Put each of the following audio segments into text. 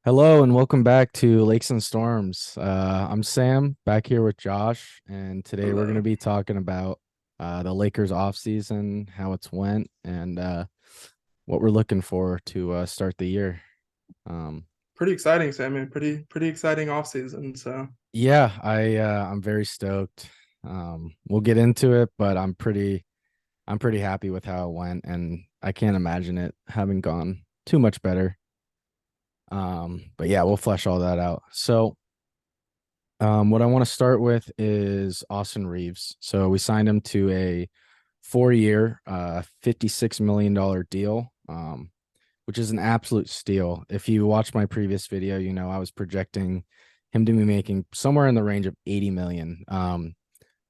Hello and welcome back to Lakes and Storms. I'm Sam back here with Josh, and today we're going to Hello. be talking about the Lakers offseason, how it's went, and what we're looking for to start the year. Um, Pretty exciting, Sammy. Pretty exciting off season. So yeah, I'm very stoked. We'll get into it, but I'm pretty happy with how it went, and I can't imagine it having gone too much better. But yeah, we'll flesh all that out. What I want to start with is Austin Reeves. So we signed him to a 4-year, $56 million deal, which is an absolute steal. If you watch my previous video, you know I was projecting him to be making somewhere in the range of 80 million.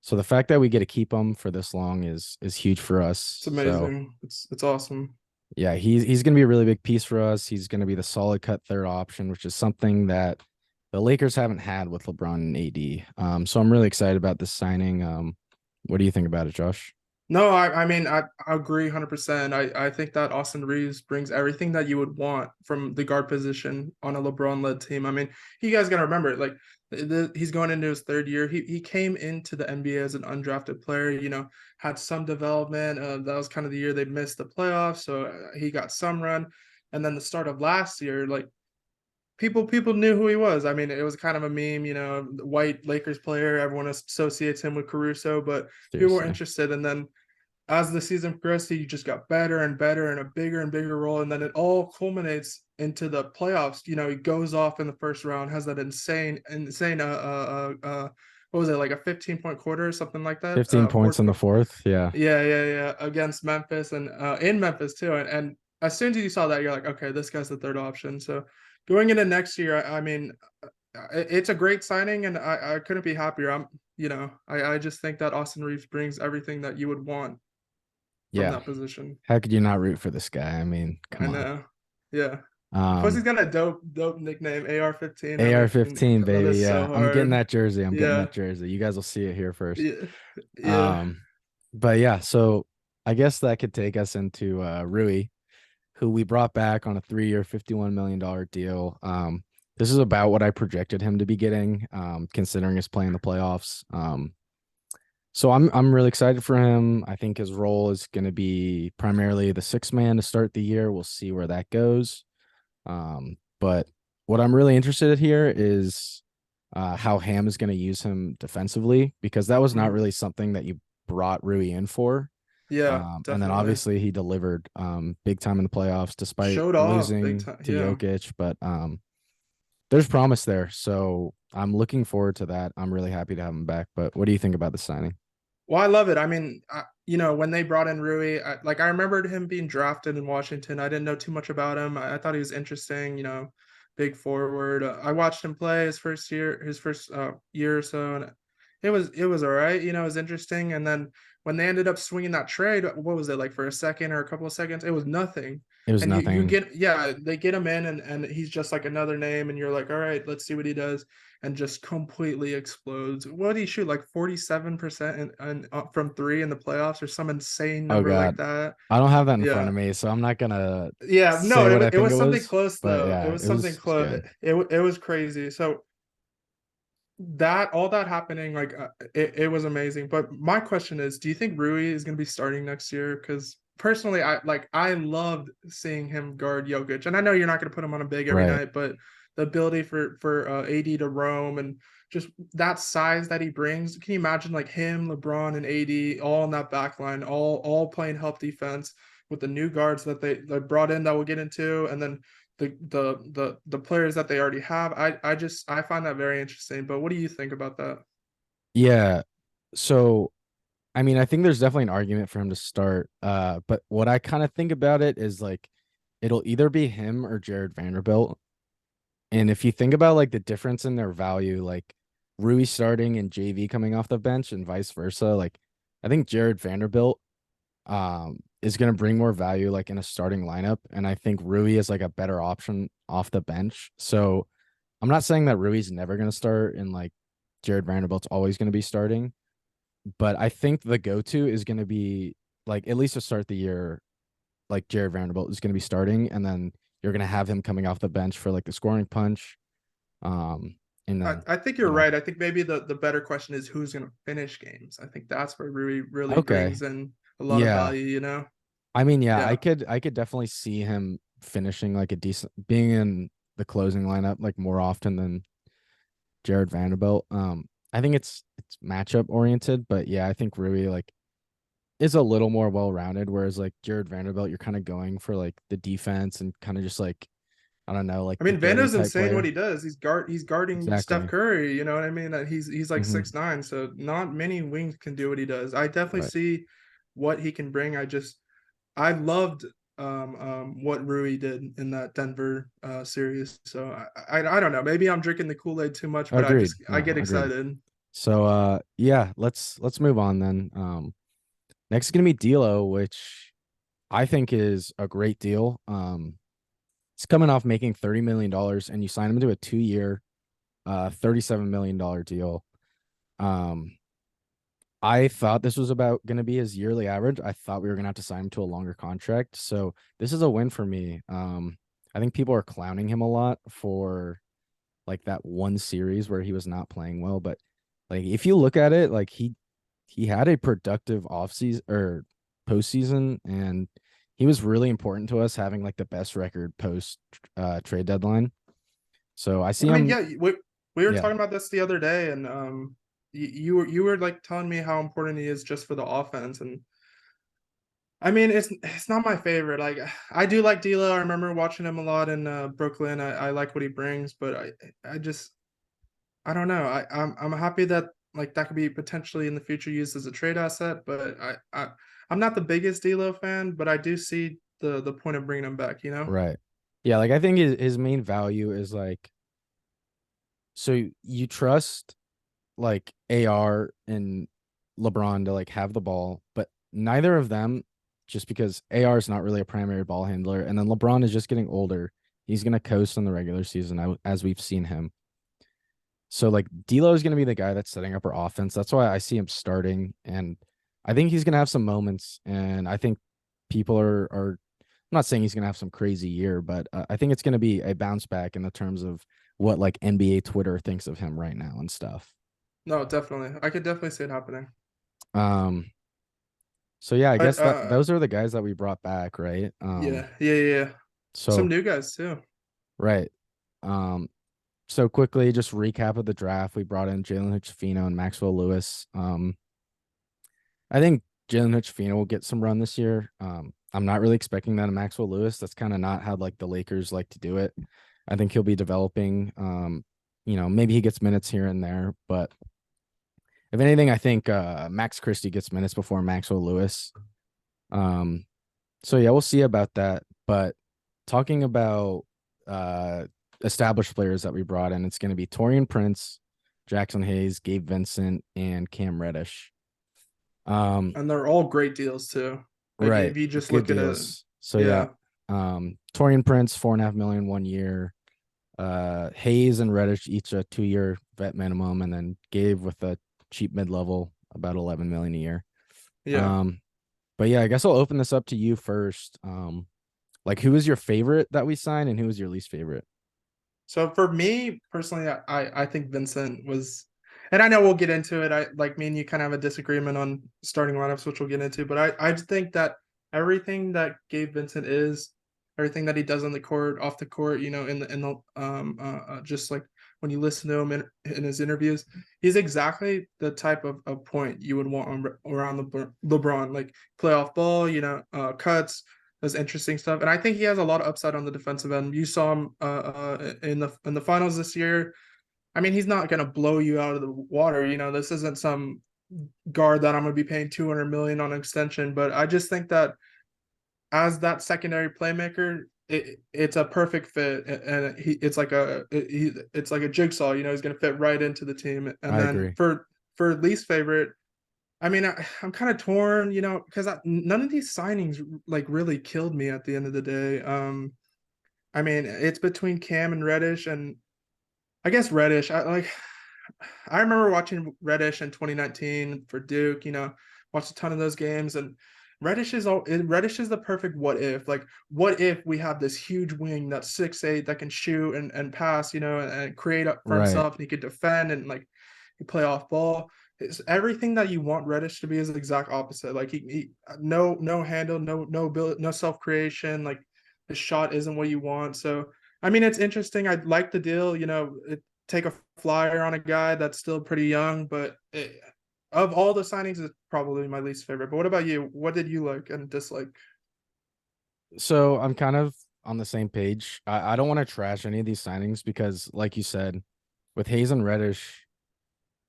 So the fact that we get to keep him for this long is huge for it's us. So amazing. It's awesome. yeah, he's going to be a really big piece for us. He's going to be the solid cut third option, which is something that the Lakers haven't had with LeBron and AD. So I'm really excited about this signing. What do you think about it, Josh? No, I agree 100%. I think that Austin Reeves brings everything that you would want from the guard position on a LeBron-led team. I mean, you guys got to remember, like he's going into his third year. He came into the NBA as an undrafted player. Had some development. That was kind of the year they missed the playoffs, so he got some run. And then the start of last year, like people knew who he was. I mean, it was kind of a meme, white Lakers player. Everyone associates him with Caruso, but people were Seriously. interested. And then as the season progressed, he just got better and better and a bigger role. And then it all culminates into the playoffs. He goes off in the first round, has that insane what was it, like a 15-point quarter or something like that? 15 points Fourth in the quarter. fourth. Yeah. Yeah, against Memphis and in Memphis too. And as soon as you saw that, you're like, okay, this guy's the third option. So going into next year, I mean, it's a great signing, and I couldn't be happier. I just think that Austin Reeves brings everything that you would want from Yeah. that position. How could you not root for this guy? I mean, come I on. know. Yeah. Plus, he's Um, got a dope nickname, AR-15. That makes me AR-15, love baby. it so Yeah. I'm getting hard. that jersey. I'm getting Yeah. that jersey. You guys will see it here first. Yeah. Yeah. Um, but yeah, so I guess that could take us into Rui, who we brought back on a 3-year, $51 million deal. This is about what I projected him to be getting, considering his play in the playoffs. So I'm really excited for him. I think his role is going to be primarily the sixth man to start the year. We'll see where that goes. But what I'm really interested in here is how Ham is going to use him defensively, because that was not Mhm. really something that you brought Rui in for. Yeah, And then definitely. obviously he delivered big time in the playoffs despite Showed off big losing time. to Yeah. Jokic. But there's promise there. So I'm looking forward to that. I'm really happy to have him back. But what do you think about the signing? Well, I love it. I mean, when they brought in Rui, I remembered him being drafted in Washington. I didn't know too much about him. I thought he was interesting, big forward. I watched him play his first year or so, and it was all right. It was interesting. And then when they ended up swinging that trade, what was it, like for a second or a couple of seconds? It was nothing. It was And you nothing. get, yeah, they get him in, and he's just like another name, and you're like, all right, let's see what he does, and just completely explodes. What did he shoot, like 47% from three in the playoffs, or some insane Oh number like God. that? I don't have that in front Yeah, of me, so I'm not gonna yeah. No, say what I it think it was something was. close But though. It yeah, was it something was it's close. good. It was crazy. So that all that happening, like it was amazing. But my question is, do you think Rui is going to be starting next year? Because personally, I loved seeing him guard Jokic, and I know you're not going to put him on a big every Right. night, but the ability for AD to roam and just that size that he brings. Can you imagine like him, LeBron, and AD all in that back line, all playing help defense with the new guards that they brought in that we'll get into, and then the players that they already have. I find that very interesting. But what do you think about that? Yeah. So I mean, I think there's definitely an argument for him to start. But what I kind of think about it is like it'll either be him or Jared Vanderbilt. And if you think about like the difference in their value, like Rui starting and JV coming off the bench and vice versa, like I think Jared Vanderbilt is going to bring more value like in a starting lineup, and I think Rui is like a better option off the bench. So I'm not saying that Rui's never going to start and like Jared Vanderbilt's always going to be starting, but I think the go-to is going to be like at least to start the year, like Jared Vanderbilt is going to be starting, and then you're gonna have him coming off the bench for like the scoring punch. Um, and then I think you you're know, right. I think maybe the better question is who's going to finish games. I think that's where Rui really okay, brings in a lot of yeah. value, you know? I mean, yeah, Yeah. I could definitely see him finishing like a decent, being in the closing lineup like more often than Jared Vanderbilt. I think it's matchup oriented, but yeah, I think Rui like is a little more well rounded, whereas like Jared Vanderbilt, you're kind of going for like the defense and kind of just like I don't know, like I the mean, dirty Vando's type insane what player. he does. He's guarding Steph Exactly. Curry, you know what I mean? He's like Hmm. 6'9", so not many wings can do what he does. I definitely Right. see what he can bring. I loved what Rui did in that Denver series. So I don't know. Maybe I'm drinking the Kool-Aid too much, but Agreed. I No, get agreed. excited. So yeah, let's move on then. Next is gonna be D'Lo, which I think is a great deal. It's coming off making $30 million, and you sign him to a 2 year, $37 million deal. Um, I thought this was about going to be his yearly average. I thought we were going to have to sign him to a longer contract. So this is a win for me. I think people are clowning him a lot for like that one series where he was not playing well, but like if you look at it, like he had a productive offseason or postseason, and he was really important to us having like the best record post trade deadline. So I see I mean, him. yeah, we were Yeah, talking about this the other day, and you were like telling me how important he is just for the offense, and I mean, it's not my favorite. Like I do like D'Lo. I remember watching him a lot in Brooklyn. I like what he brings, but I just I don't know. I'm happy that like that could be potentially in the future used as a trade asset, but I'm not the biggest D'Lo fan, but I do see the point of bringing him back. You know? right. Yeah, like I think his main value is like so you trust like AR and LeBron to like have the ball, but neither of them, just because AR is not really a primary ball handler, and then LeBron is just getting older. He's gonna coast in the regular season as we've seen him. So like D'Lo is gonna be the guy that's setting up our offense. That's why I see him starting, and I think he's gonna have some moments. And I think people are. I'm not saying he's gonna have some crazy year, but I think it's gonna be a bounce back in the terms of what like NBA Twitter thinks of him right now and stuff. No, definitely. I could definitely see it happening. Um, so yeah, I But guess that those are the guys that we brought back, right? yeah. Some So new guys too. right. Um, so quickly, just recap of the draft. We brought in Jalen Hood-Schifino and Maxwell Lewis. I think Jalen Hood-Schifino will get some run this year. I'm not really expecting that of Maxwell Lewis. That's kind of not how like the Lakers like to do it. I think he'll be developing. Maybe he gets minutes here and there, but if anything, I think Max Christie gets minutes before Maxwell Lewis. Um, so yeah, we'll see about that. But talking about established players that we brought in, it's going to be Torian Prince, Jackson Hayes, Gabe Vincent, and Cam Reddish. Um, And they're all great deals too. Like right, if you just good look at it, deals. So yeah, yeah, Torian Prince, 4.5 million 1 year. Hayes and Reddish each a 2 year vet minimum, and then Gabe with a cheap mid level about 11 million a year. yeah. Um, but yeah, I guess I'll open this up to you first. Like who was your favorite that we signed, and who was your least favorite? So for me personally, I think Vincent was, and I know we'll get into it. I like me and you kind of have a disagreement on starting lineups, which we'll get into. But I just think that everything that Gabe Vincent is, everything that he does on the court, off the court, you know, in the just like when you listen to him in his interviews, he's exactly the type of point you would want around LeBron, like playoff ball, you know, cuts, does interesting stuff, and I think he has a lot of upside on the defensive end. You saw him in the finals this year. I mean, he's not going to blow you out of the water. You know, this isn't some guard that I'm going to be paying 200 million on extension. But I just think that as that secondary playmaker, it's a perfect fit, and it's like a jigsaw. You know, he's going to fit right into the team. And I then agree. for least favorite, I mean, I'm kind of torn, you know, because none of these signings like really killed me at the end of the day. I mean, it's between Cam and Reddish, and I guess Reddish. I remember watching Reddish in 2019 for Duke. You know, watched a ton of those games, and Reddish is the perfect what if. Like, what if we have this huge wing that's 6'8" that can shoot and pass, and create up for Right. himself, and he could defend and like he play off ball. It's everything that you want Reddish to be is the exact opposite. Like he no handle, no build, no self creation. Like his shot isn't what you want. So I mean, it's interesting. I like the deal. Take a flyer on a guy that's still pretty young, but of all the signings, it's probably my least favorite. But what about you? What did you like and dislike? So I'm kind of on the same page. I don't want to trash any of these signings because, like you said, with Hayes and Reddish,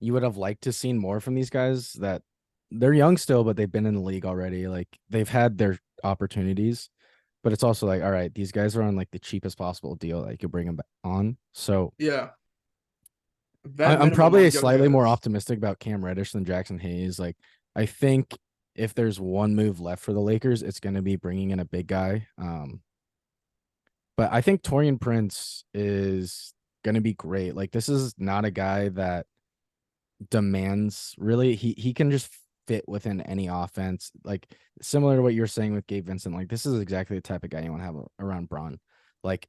you would have liked to seen more from these guys that they're young still, but they've been in the league already. Like they've had their opportunities, but it's also like, all right, these guys are on like the cheapest possible deal that you could bring them back on. So Yeah, vet I'm minimum probably on young slightly more guys. optimistic about Cam Reddish than Jackson Hayes. Like I think if there's one move left for the Lakers, it's going to be bringing in a big guy. But I think Torian Prince is going to be great. Like this is not a guy that demands really. He can just fit within any offense. Like similar to what you're saying with Gabe Vincent. Like this is exactly the type of guy you want to have around Braun. Like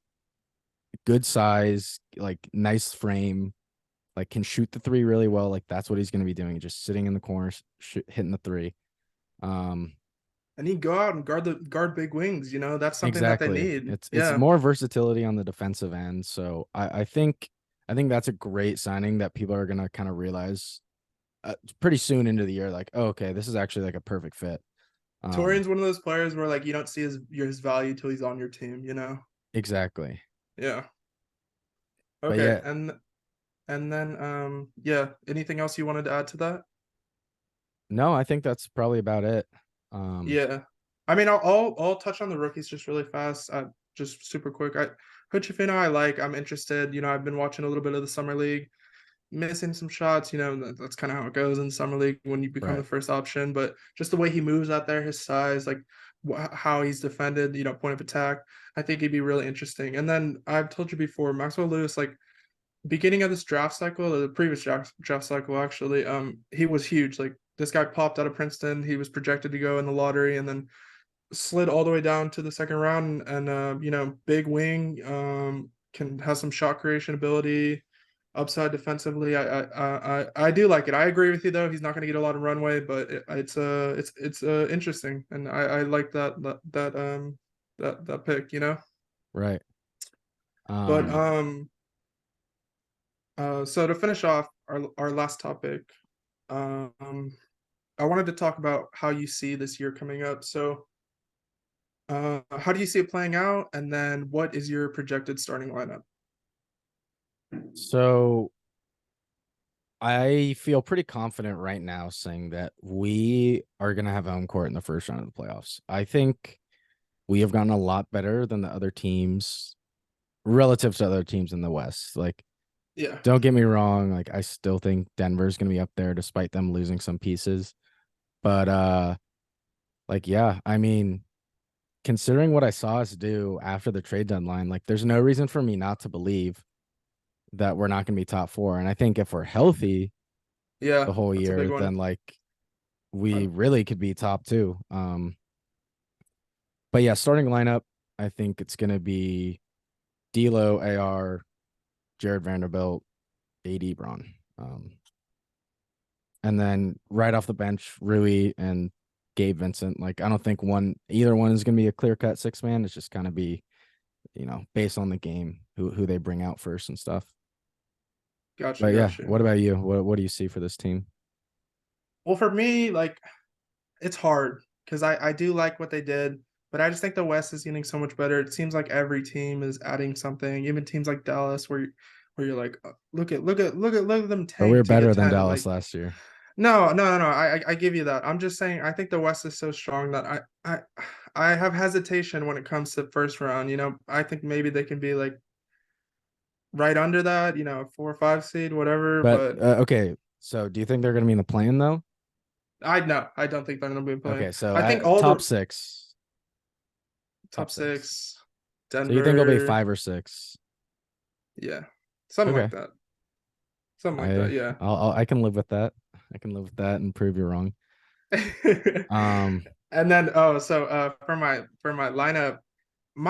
good size, like nice frame, like can shoot the three really well. Like that's what he's going to be doing, just sitting in the corners, hitting the three. Um, And he go out and guard big wings. That's something that they exactly. need. It's Yeah. more versatility on the defensive end. So I think that's a great signing that people are going to kind of realize pretty soon into the year. Like, oh, okay, this is actually like a perfect fit. Um, Torian's one of those players where like you don't see his value till he's on your team. exactly. Yeah. But Okay. yeah, And then yeah. Anything else you wanted to add to that? no, I think that's probably about it. Um, Yeah. I mean, I'll touch on the rookies just really fast. Just super quick. Hochefino, I like. I'm interested. I've been watching a little bit of the summer league, missing some shots. That's kind of how it goes in summer league when you become the right. first option. But just the way he moves out there, his size, like how he's defended, point of attack, I think he'd be really interesting. And then I've told you before, Maxwell Lewis, like beginning of this draft cycle, or the previous draft cycle, actually, he was huge. Like this guy popped out of Princeton. He was projected to go in the lottery, and then slid all the way down to the second round. And big wing, can have some shot creation ability, upside defensively. I do like it. I agree with you though. He's not going to get a lot of runway, but it's interesting, and I like that pick. Right. But Um, so to finish off our last topic, um, I wanted to talk about how you see this year coming up. So, how do you see it playing out? And then what is your projected starting lineup? so I feel pretty confident right now saying that we are going to have home court in the first round of the playoffs. I think we have gotten a lot better than the other teams relative to other teams in the West. Like, Yeah, don't get me wrong. Like, I still think Denver's going to be up there despite them losing some pieces. But, like, yeah, I mean, considering what I saw us do after the trade deadline, like, there's no reason for me not to believe that we're not going to be top four. And I think if we're healthy yeah, the whole that's a big year, one. then like we I, really could be top two. But yeah, starting lineup, I think it's gonna be D'Lo, AR, Jared Vanderbilt, AD, Braun, and then right off the bench, Rui and Gabe Vincent. Like I don't think either one is gonna be a clear cut six man. It's just gonna be based on the game who they bring out first and stuff. got you, But yeah, got you. what about you? What do you see for this team? Well, for me, like it's hard because I do like what they did, but I just think the West is getting so much better. It seems like every team is adding something, even teams like Dallas, where you're like, look at them But we were tank to get better than 10. Dallas Like, last year. no. I give you that. I'm just saying I think the West is so strong that I have hesitation when it comes to first round. I think maybe they can be like right under that, 4 or 5 seed, whatever. But But okay, so do you think they're gonna be in the plan though? I don't think they're gonna be playing. Okay, so I think all top the six, top top six. six, So you think it'll be Denver, 5 or 6? yeah, something like Okay, that. Something like that, I yeah. I can live with that. I can live with that and prove you wrong. And then for my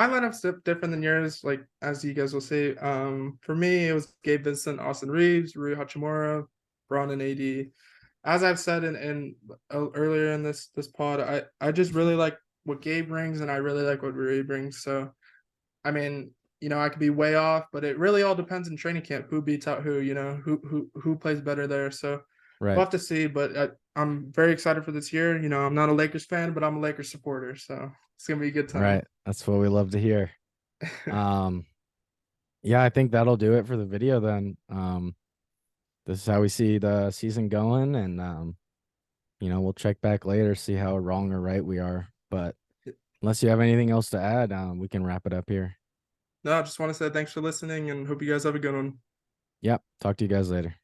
lineup's different than yours, like as you guys will see. For me, it was Gabe Vincent, Austin Reeves, Rui Hachimura, Braun, and AD. As I've said in earlier in this pod, I just really like what Gabe brings, and I really like what Rui brings. So I mean, I could be way off, but it really all depends in training camp who beats out who, who plays better there. So we'll Right. have to see. But I'm very excited for this year. I'm not a Lakers fan, but I'm a Lakers supporter, so it's gonna be a good time. Right. That's what we love to hear. Um, yeah, I think that'll do it for the video then. This is how we see the season going, and we'll check back later, see how wrong or right we are. But unless you have anything else to add, we can wrap it up here. No, I just want to say thanks for listening and hope you guys have a good one. Yep. Talk to you guys later.